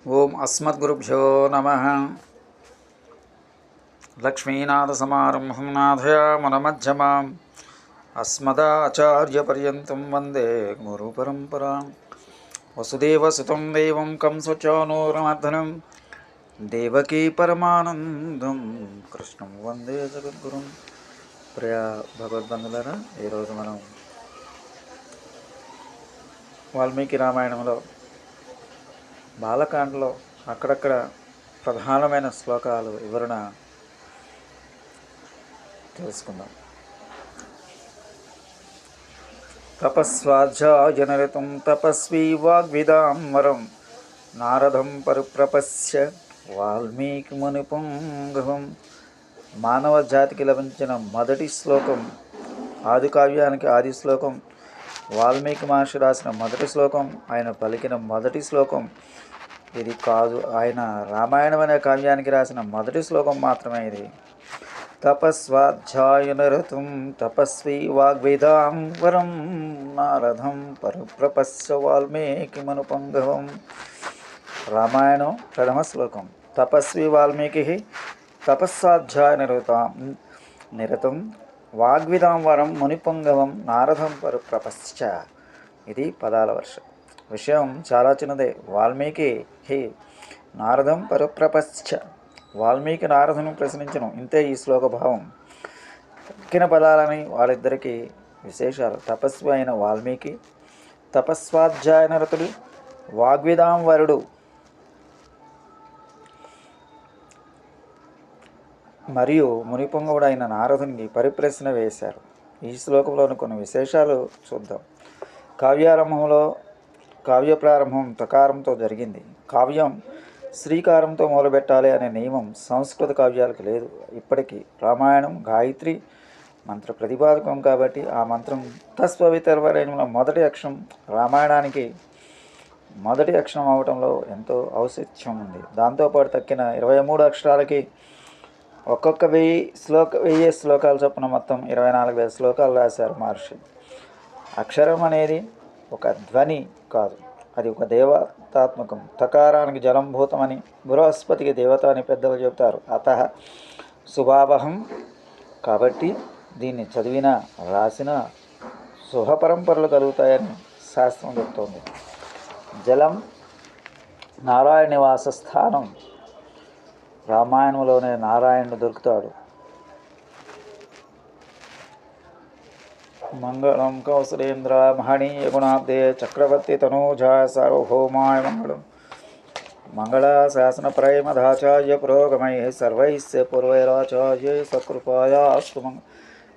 ఓం అస్మద్గురుభ్యో నమః. లక్ష్మీనాథసమారంభం నాథయామనమధ్యమాం అస్మదాచార్యపర్యంతం వందే గురుపరంపరాం. వసుదేవసుతం దేవం కంసచానూరమర్దనం దేవకీ పరమానందం కృష్ణం వందే జగద్గురుం. ప్రియ భగవద్బంధులారా, ఈరోజు మనం వాల్మీకి రామాయణంలో బాలకాండలో అక్కడక్కడ ప్రధానమైన శ్లోకాలు వివరణ తెలుసుకుందాం. తపస్వాధ్యాయనరతం తపస్వీ వాగ్విదాం వరం నారదం పరిప్రపశ్య వాల్మీకి మునిపుంగవం. మానవ జాతికి లభించిన మొదటి శ్లోకం, ఆది కావ్యానికి ఆది శ్లోకం, వాల్మీకి మహర్షి రాసిన మొదటి శ్లోకం, ఆయన పలికిన మొదటి శ్లోకం ఇది కాదు. ఆయన రామాయణం అనే కావ్యానికి రాసిన మొదటి శ్లోకం మాత్రమే ఇది. తపస్వాధ్యాయనరతం తపస్వీ వాగ్వేదాం వరం నారదం పరిప్రపశ్య వాల్మీకి మనుపంగవం. రామాయణం ప్రథమ శ్లోకం. తపస్వి వాల్మీకి నిరతం వాగ్విదాం వరం మునిపంగవం నారదం పరిప్రపశ్చ. ఇది పదాల విషయం చాలా చిన్నదే. వాల్మీకి నారదం పరిప్రపశ్చ. వాల్మీకి నారదును ప్రశ్నించను. ఇంతే ఈ శ్లోక భావం. తక్కిన పదాలని వాళ్ళిద్దరికీ విశేషాలు. తపస్వి అయిన వాల్మీకి, తపస్వాధ్యాయనరతుడు, వాగ్విదాం వరుడు, మరియు మునిపొంగవుడు అయిన నారదునికి పరిప్రశ్న వేశారు. ఈ శ్లోకంలోని కొన్ని విశేషాలు చూద్దాం. కావ్య ప్రారంభం తకారంతో జరిగింది. కావ్యం శ్రీకారంతో మొదలుపెట్టాలి అనే నియమం సంస్కృత కావ్యాలకు లేదు. ఇప్పటికీ రామాయణం గాయత్రి మంత్ర ప్రతిపాదకం కాబట్టి ఆ మంత్రం తస్వవితర్వరేణుల మొదటి అక్షరం రామాయణానికి మొదటి అక్షరం అవటంలో ఎంతో ఔచిత్యం ఉంది. దాంతోపాటు తక్కిన 23 అక్షరాలకి ఒక్కొక్క 1000 శ్లోకాలు చొప్పున మొత్తం 24,000 శ్లోకాలు రాశారు మహర్షి. అక్షరం అనేది ఒక ధ్వని కాదు, అది ఒక దేవతాత్మకం. తకారానికి జలంభూతమని, బృహస్పతికి దేవత అని పెద్దలు చెబుతారు. అతః శుభావహం. కాబట్టి దీన్ని చదివినా రాసిన శుభ పరంపరలు కలుగుతాయని శాస్త్రం చెప్తోంది. జలం నారాయణ నివాస స్థానం. రామాయణంలోనే నారాయణుడు దొరుకుతాడు. మంగళం కౌసలేంద్ర మహనీయ గుణాబ్దే చక్రవర్తి తనూజా సార్వభౌమాయ మంగళం. మంగళాశాసనపరై మదాచార్య పురోగమై సర్వైస్య పూర్వైరాచార్య సత్కృపాయాస్తు.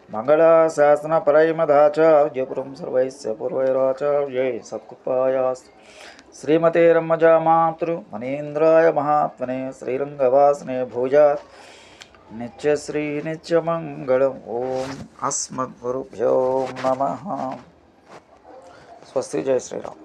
మంగళాశాసనపరై మదాచార్యపురం సర్వైస్య పూర్వైరాచార్య సత్కృపాయాస్తు. శ్రీమతే రమ్మజామాతృ మణీంద్రాయ మహాత్మనే శ్రీరంగవాసనే భూజాత్ నిత్యశ్రీ నిత్యమంగళం. ఓం అస్మద్గురుభ్యో నమః. స్వస్తి. జై శ్రీరామ్.